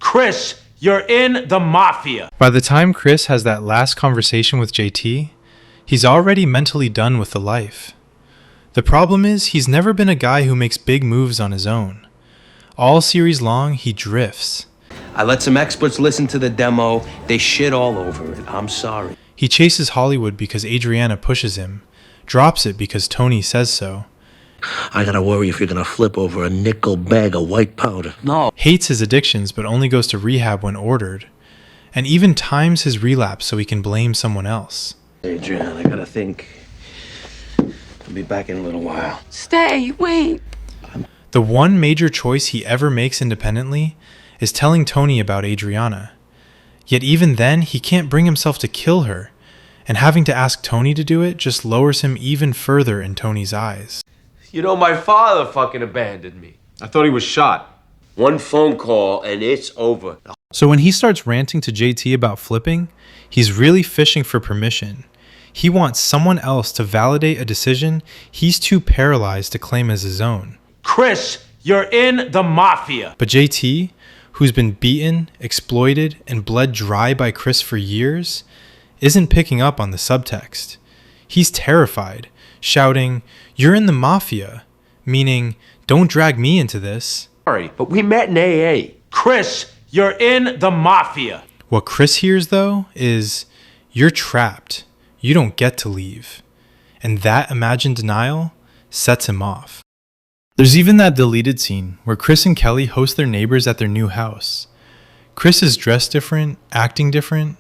Chris, you're in the mafia. By the time Chris has that last conversation with JT, he's already mentally done with the life. The problem is he's never been a guy who makes big moves on his own. All series long, he drifts. I let some experts listen to the demo. They shit all over it. I'm sorry. He chases Hollywood because Adriana pushes him, drops it because Tony says so. I gotta worry if you're gonna flip over a nickel bag of white powder. No. Hates his addictions but only goes to rehab when ordered. And even times his relapse so he can blame someone else. Adriana, I gotta think. I'll be back in a little while. Stay, wait. The one major choice he ever makes independently is telling Tony about Adriana. Yet even then, he can't bring himself to kill her, and having to ask Tony to do it just lowers him even further in Tony's eyes. You know, my father fucking abandoned me. I thought he was shot. One phone call and it's over. So when he starts ranting to JT about flipping, he's really fishing for permission. He wants someone else to validate a decision he's too paralyzed to claim as his own. Chris, you're in the mafia. But JT, who's been beaten, exploited, and bled dry by Chris for years, isn't picking up on the subtext. He's terrified, shouting, "You're in the mafia," meaning, "Don't drag me into this." Sorry, but we met in AA. Chris, you're in the mafia. What Chris hears, though, is, "You're trapped. You don't get to leave." And that imagined denial sets him off. There's even that deleted scene where Chris and Kelly host their neighbors at their new house. Chris is dressed different, acting different,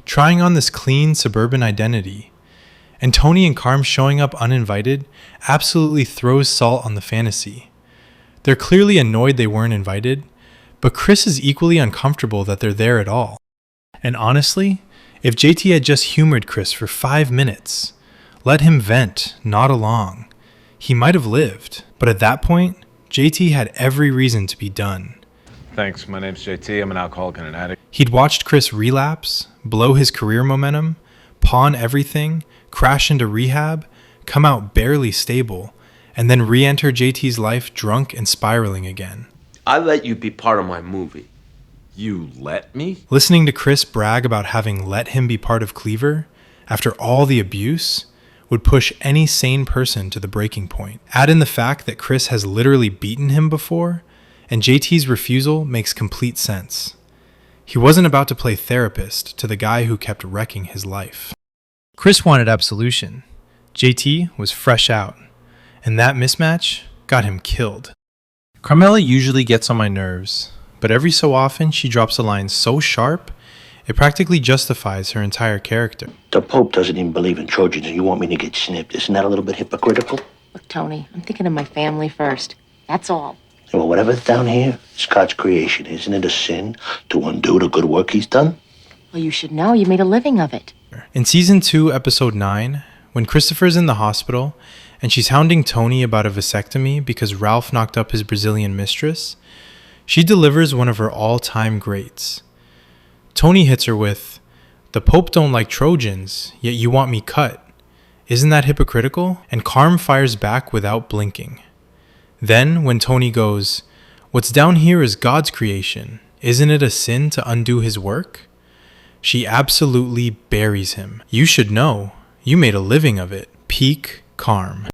trying on this clean suburban identity. And Tony and Carm showing up uninvited absolutely throws salt on the fantasy. They're clearly annoyed they weren't invited, but Chris is equally uncomfortable that they're there at all. And honestly, if JT had just humored Chris for 5 minutes, let him vent, nod along, he might have lived. But at that point, JT had every reason to be done. Thanks, my name's JT. I'm an alcoholic and an addict. He'd watched Chris relapse, blow his career momentum, pawn everything, crash into rehab, come out barely stable, and then re-enter JT's life drunk and spiraling again. I let you be part of my movie. You let me? Listening to Chris brag about having let him be part of Cleaver, after all the abuse, would push any sane person to the breaking point. Add in the fact that Chris has literally beaten him before, and JT's refusal makes complete sense. He wasn't about to play therapist to the guy who kept wrecking his life. Chris wanted absolution. JT was fresh out, and that mismatch got him killed. Carmela usually gets on my nerves, but every so often she drops a line so sharp, it practically justifies her entire character. The Pope doesn't even believe in Trojans, and you want me to get snipped. Isn't that a little bit hypocritical? Look, Tony, I'm thinking of my family first. That's all. Well, whatever's down here, it's God's creation. Isn't it a sin to undo the good work he's done? Well, you should know. You made a living of it. In Season 2, Episode 9, when Christopher's in the hospital and she's hounding Tony about a vasectomy because Ralph knocked up his Brazilian mistress, she delivers one of her all-time greats. Tony hits her with, "The Pope don't like Trojans, yet you want me cut. Isn't that hypocritical?" And Carm fires back without blinking. Then, when Tony goes, "What's down here is God's creation. Isn't it a sin to undo his work?" She absolutely buries him. You should know. You made a living of it. Peak Carm.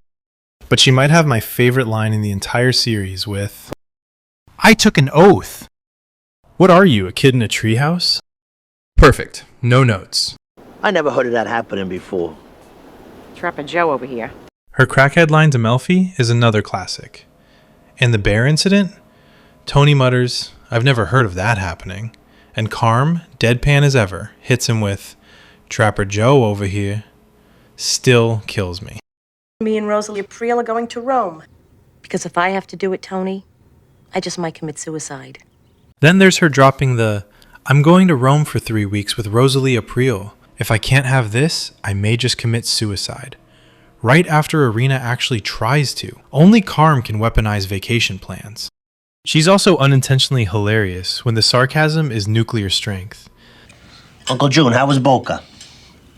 But she might have my favorite line in the entire series with, "I took an oath." What are you, a kid in a treehouse? Perfect. No notes. I never heard of that happening before. Trapper Joe over here. Her crackhead line to Melfi is another classic. And the bear incident? Tony mutters, "I've never heard of that happening." And Carm, deadpan as ever, hits him with, "Trapper Joe over here." Still kills me. Me and Rosalie Priel are going to Rome. Because if I have to do it, Tony, I just might commit suicide. Then there's her dropping the, "I'm going to Rome for 3 weeks with Rosalie Priel. If I can't have this, I may just commit suicide." Right after Irina actually tries to. Only Carm can weaponize vacation plans. She's also unintentionally hilarious when the sarcasm is nuclear strength. Uncle June, how was Boca?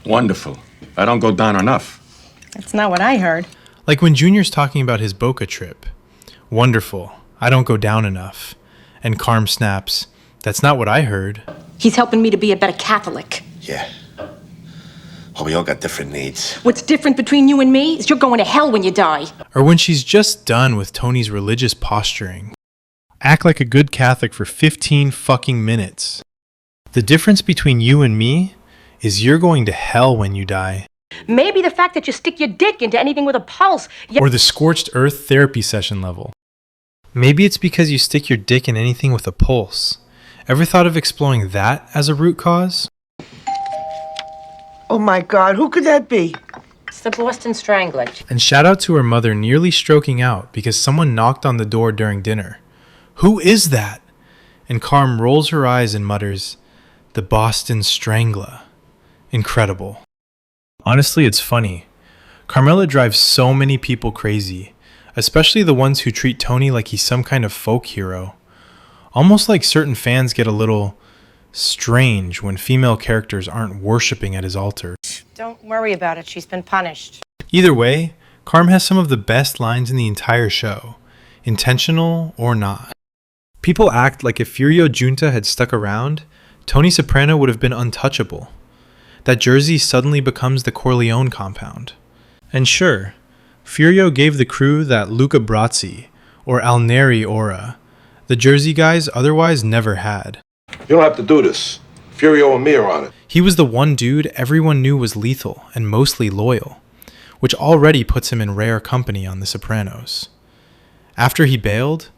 Wonderful. I don't go down enough. That's not what I heard. Like when Junior's talking about his Boca trip. Wonderful. I don't go down enough. And Carm snaps, That's not what I heard. He's helping me to be a better Catholic. Yeah. Oh, we all got different needs. What's different between you and me is you're going to hell when you die. Or when she's just done with Tony's religious posturing. Act like a good Catholic for 15 fucking minutes. The difference between you and me is you're going to hell when you die. Maybe the fact that you stick your dick into anything with a pulse. Or the scorched earth therapy session level. Maybe it's because you stick your dick in anything with a pulse. Ever thought of exploring that as a root cause? Oh my God, who could that be? It's the Boston Strangler. And shout out to her mother nearly stroking out because someone knocked on the door during dinner. Who is that? And Carm rolls her eyes and mutters, "The Boston Strangler." Incredible. Honestly, it's funny. Carmela drives so many people crazy, especially the ones who treat Tony like he's some kind of folk hero. Almost like certain fans get a little strange when female characters aren't worshipping at his altar. Don't worry about it. She's been punished. Either way, Carm has some of the best lines in the entire show, intentional or not. People act like if Furio Junta had stuck around, Tony Soprano would have been untouchable. That Jersey suddenly becomes the Corleone compound. And sure, Furio gave the crew that Luca Brasi or Alneri aura the Jersey guys otherwise never had. You don't have to do this. Furio and me are on it. He was the one dude everyone knew was lethal and mostly loyal, which already puts him in rare company on The Sopranos. After he bailed,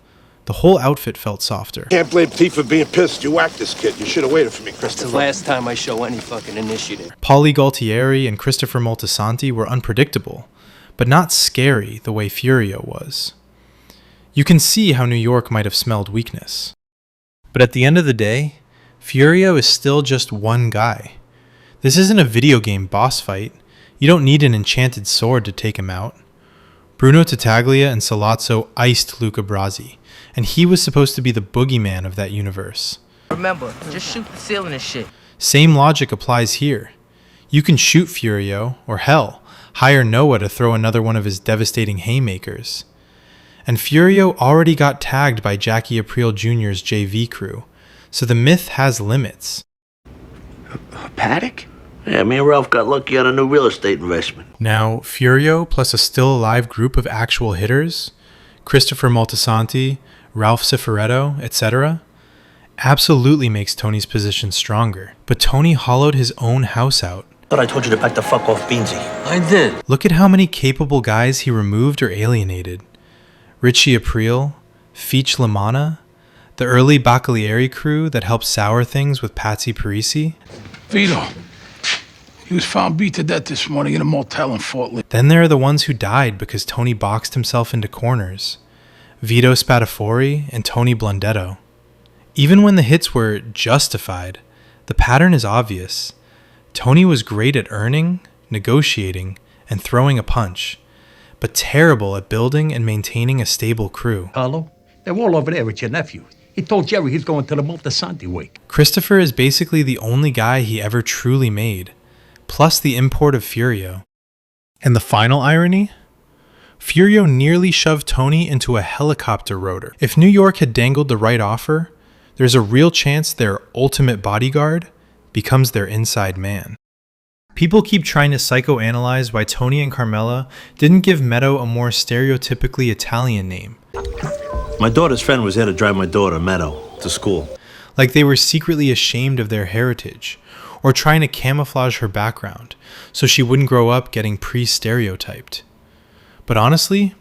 the whole outfit felt softer. Can't blame T for being pissed. You whacked this kid. You should have waited for me, It's Christopher. the last time I show any fucking initiative. Pauly Galtieri and Christopher Moltisanti were unpredictable, but not scary the way Furio was. You can see how New York might have smelled weakness. But at the end of the day, Furio is still just one guy. This isn't a video game boss fight. You don't need an enchanted sword to take him out. Bruno Tattaglia and Salazzo iced Luca Brasi, and he was supposed to be the boogeyman of that universe. Remember, just shoot the ceiling and shit. Same logic applies here. You can shoot Furio, or hell, hire Noah to throw another one of his devastating haymakers. And Furio already got tagged by Jackie Aprile Jr.'s JV crew, so the myth has limits. A paddock? Yeah, me and Ralph got lucky on a new real estate investment. Now, Furio plus a still alive group of actual hitters, Christopher Moltisanti, Ralph Cifaretto, etc., absolutely makes Tony's position stronger. But Tony hollowed his own house out. Thought I told you to back the fuck off, Beansy. I did. Look at how many capable guys he removed or alienated. Richie Aprile, Feach Lamanna, the early Baccalieri crew that helped sour things with Patsy Parisi. Vito. He was found beat to death this morning in a motel in Fort Lee. Then there are the ones who died because Tony boxed himself into corners. Vito Spadafori and Tony Blundetto. Even when the hits were justified, the pattern is obvious. Tony was great at earning, negotiating, and throwing a punch, but terrible at building and maintaining a stable crew. Carlo, they're all over there with your nephew. He told Jerry he's going to the Moltisanti wake. Christopher is basically the only guy he ever truly made, plus the import of Furio. And the final irony? Furio nearly shoved Tony into a helicopter rotor. If New York had dangled the right offer, there's a real chance their ultimate bodyguard becomes their inside man. People keep trying to psychoanalyze why Tony and Carmela didn't give Meadow a more stereotypically Italian name. My daughter's friend was there to drive my daughter, Meadow, to school. Like they were secretly ashamed of their heritage, or trying to camouflage her background so she wouldn't grow up getting pre-stereotyped. But honestly,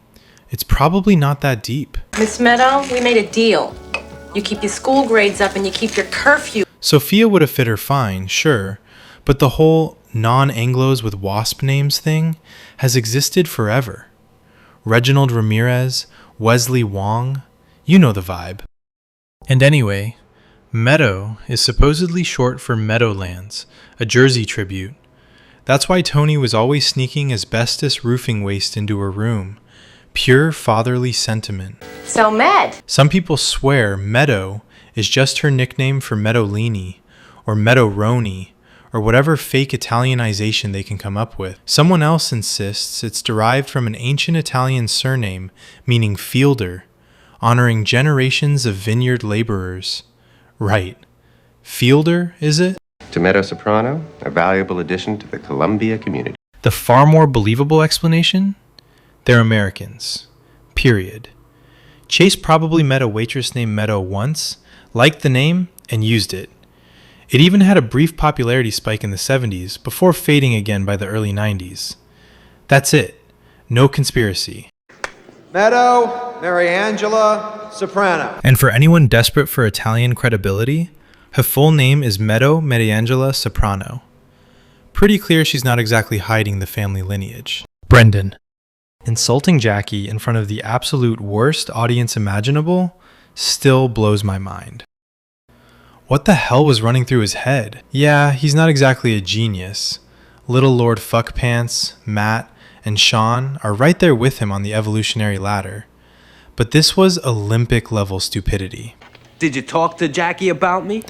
it's probably not that deep. Miss Meadow, we made a deal. You keep your school grades up and you keep your curfew. Sophia would have fit her fine, sure, but the whole non-Anglos with WASP names thing has existed forever. Reginald Ramirez, Wesley Wong, you know the vibe. And anyway, Meadow is supposedly short for Meadowlands, a Jersey tribute. That's why Tony was always sneaking asbestos roofing waste into her room. Pure fatherly sentiment. So mad. Some people swear Meadow is just her nickname for Meadowlini, or Meadowroni, or whatever fake Italianization they can come up with. Someone else insists it's derived from an ancient Italian surname meaning fielder, honoring generations of vineyard laborers. Right. Fielder, is it? To Meadow Soprano, a valuable addition to the Columbia community. The far more believable explanation? They're Americans. Period. Chase probably met a waitress named Meadow once, liked the name, and used it. It even had a brief popularity spike in the 70s before fading again by the early 90s. That's it. No conspiracy. Meadow, Mariangela, Soprano. And for anyone desperate for Italian credibility, her full name is Meadow Mariangela Soprano. Pretty clear she's not exactly hiding the family lineage. Brendan. Insulting Jackie in front of the absolute worst audience imaginable still blows my mind. What the hell was running through his head? Yeah, he's not exactly a genius. Little Lord Fuckpants, Matt, and Sean are right there with him on the evolutionary ladder. But this was Olympic-level stupidity. Did you talk to Jackie about me?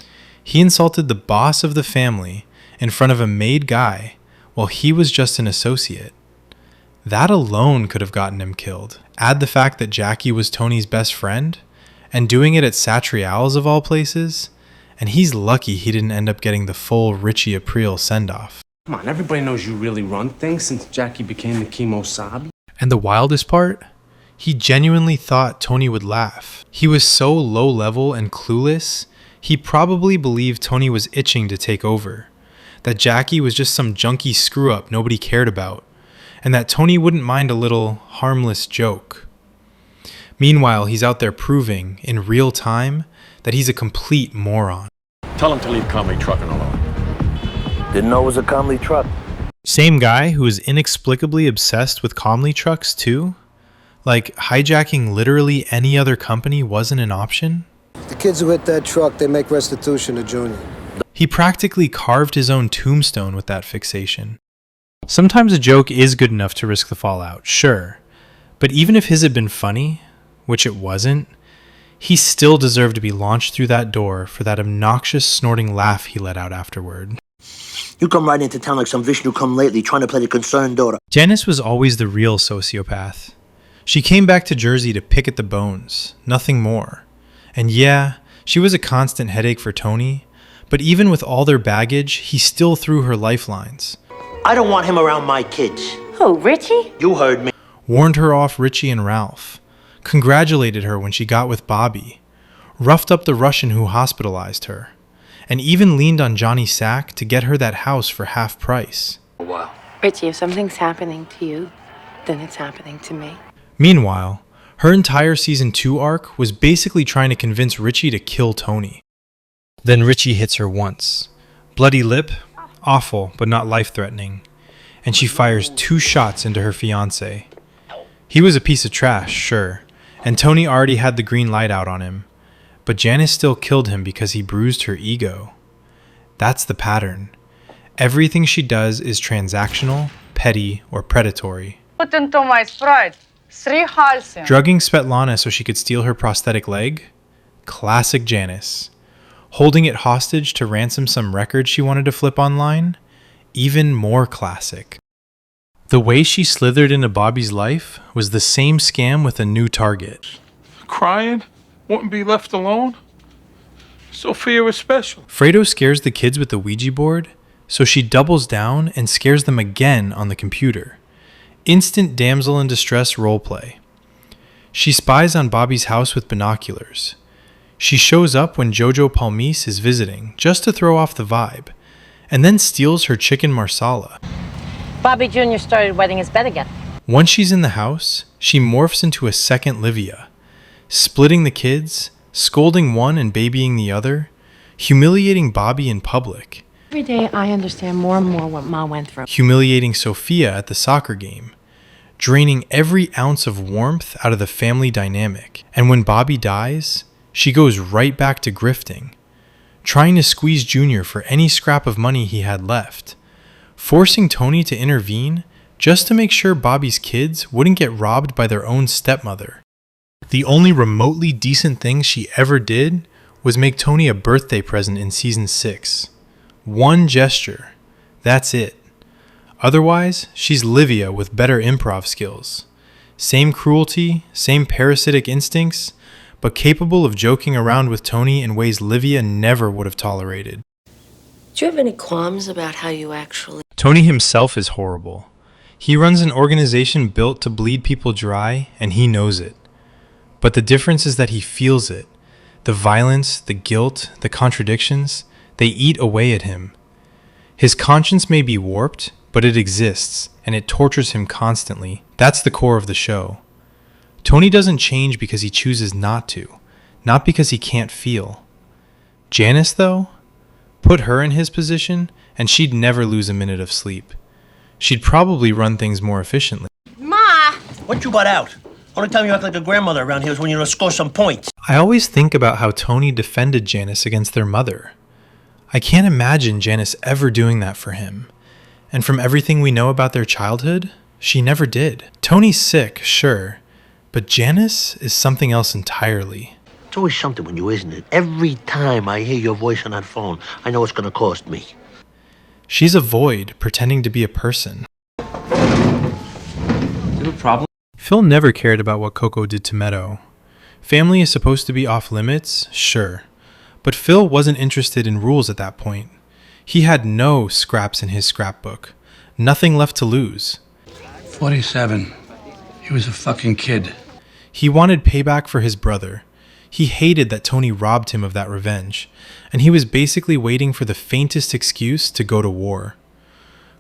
He insulted the boss of the family in front of a made guy while he was just an associate. That alone could have gotten him killed. Add the fact that Jackie was Tony's best friend, and doing it at Satriale's of all places, and he's lucky he didn't end up getting the full Richie Aprile send-off. Come on, everybody knows you really run things since Jackie became the Kimosabi. And the wildest part? He genuinely thought Tony would laugh. He was so low-level and clueless, he probably believed Tony was itching to take over, that Jackie was just some junky screw-up nobody cared about, and that Tony wouldn't mind a little harmless joke. Meanwhile, he's out there proving, in real time, that he's a complete moron. Tell him to leave Conley Trucking alone. Didn't know it was a Conley truck. Same guy who is inexplicably obsessed with Comley trucks too? Like, hijacking literally any other company wasn't an option? The kids who hit that truck, they make restitution to Junior. He practically carved his own tombstone with that fixation. Sometimes a joke is good enough to risk the fallout, sure. But even if his had been funny, which it wasn't, he still deserved to be launched through that door for that obnoxious snorting laugh he let out afterward. You come right into town like some Vishnu come lately trying to play the concerned daughter. Janice was always the real sociopath. She came back to Jersey to pick at the bones, nothing more. And yeah, she was a constant headache for Tony, but even with all their baggage, he still threw her lifelines. I don't want him around my kids. Who, Richie? You heard me. Warned her off Richie and Ralph. Congratulated her when she got with Bobby. Roughed up the Russian who hospitalized her. And even leaned on Johnny Sack to get her that house for half price. Wow. Richie, if something's happening to you, then it's happening to me. Meanwhile, her entire season 2 arc was basically trying to convince Richie to kill Tony. Then Richie hits her once. Bloody lip, awful but not life-threatening. And she fires 2 shots into her fiancé. He was a piece of trash, sure, and Tony already had the green light out on him. But Janice still killed him because he bruised her ego. That's the pattern. Everything she does is transactional, petty, or predatory. Put into my Sprite 3 halcyon. Drugging Svetlana so she could steal her prosthetic leg? Classic Janice. Holding it hostage to ransom some record she wanted to flip online? Even more classic. The way she slithered into Bobby's life was the same scam with a new target. Crying? Wouldn't be left alone? Sophia was special. Fredo scares the kids with the Ouija board, so she doubles down and scares them again on the computer. Instant damsel in distress roleplay. She spies on Bobby's house with binoculars. She shows up when Jojo Palmise is visiting, just to throw off the vibe, and then steals her chicken marsala. Bobby Jr. started wetting his bed again. Once she's in the house, she morphs into a second Livia, splitting the kids, scolding one and babying the other, humiliating Bobby in public. Every day I understand more and more what Ma went through. Humiliating Sophia at the soccer game, draining every ounce of warmth out of the family dynamic. And when Bobby dies, she goes right back to grifting, trying to squeeze Junior for any scrap of money he had left, forcing Tony to intervene just to make sure Bobby's kids wouldn't get robbed by their own stepmother. The only remotely decent thing she ever did was make Tony a birthday present in season 6. One gesture. That's it. Otherwise, she's Livia with better improv skills. Same cruelty, same parasitic instincts, but capable of joking around with Tony in ways Livia never would have tolerated. Do you have any qualms about how you actually... Tony himself is horrible. He runs an organization built to bleed people dry, and he knows it. But the difference is that he feels it. The violence, the guilt, the contradictions, they eat away at him. His conscience may be warped, but it exists, and it tortures him constantly. That's the core of the show. Tony doesn't change because he chooses not to, not because he can't feel. Janice, though? Put her in his position, and she'd never lose a minute of sleep. She'd probably run things more efficiently. Ma! What you got out? Only time you act like a grandmother around here is when you score some points. I always think about how Tony defended Janice against their mother. I can't imagine Janice ever doing that for him. And from everything we know about their childhood, she never did. Tony's sick, sure, but Janice is something else entirely. It's always something when you, isn't it? Every time I hear your voice on that phone, I know it's gonna cost me. She's a void pretending to be a person. Do you have a problem? Phil never cared about what Coco did to Meadow. Family is supposed to be off limits, sure. But Phil wasn't interested in rules at that point. He had no scraps in his scrapbook. Nothing left to lose. 47. He was a fucking kid. He wanted payback for his brother. He hated that Tony robbed him of that revenge, and he was basically waiting for the faintest excuse to go to war.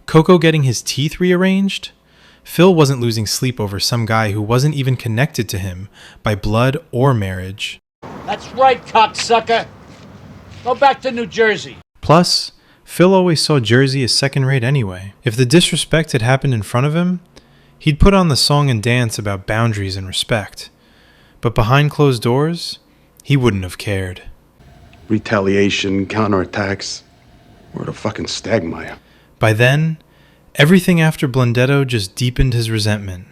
Coco getting his teeth rearranged? Phil wasn't losing sleep over some guy who wasn't even connected to him by blood or marriage. That's right, cocksucker. Go back to New Jersey. Plus, Phil always saw Jersey as second-rate anyway. If the disrespect had happened in front of him, he'd put on the song and dance about boundaries and respect. But behind closed doors, he wouldn't have cared. Retaliation, counterattacks. We're the fucking Stagmire. By then, everything after Blundetto just deepened his resentment.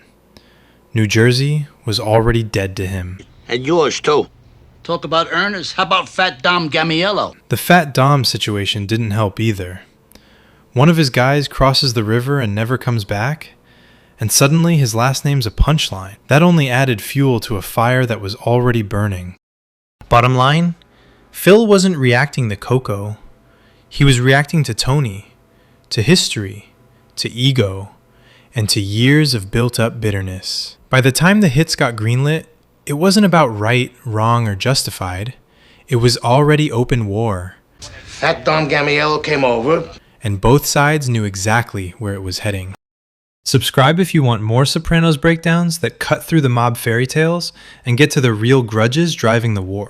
New Jersey was already dead to him. And yours, too. Talk about earners. How about Fat Dom Gamiello? The Fat Dom situation didn't help either. One of his guys crosses the river and never comes back, and suddenly his last name's a punchline. That only added fuel to a fire that was already burning. Bottom line, Phil wasn't reacting to Coco. He was reacting to Tony, to history, to ego, and to years of built-up bitterness. By the time the hits got greenlit, it wasn't about right, wrong, or justified. It was already open war. Fat Dom Gamiello came over. And both sides knew exactly where it was heading. Subscribe if you want more Sopranos breakdowns that cut through the mob fairy tales and get to the real grudges driving the war.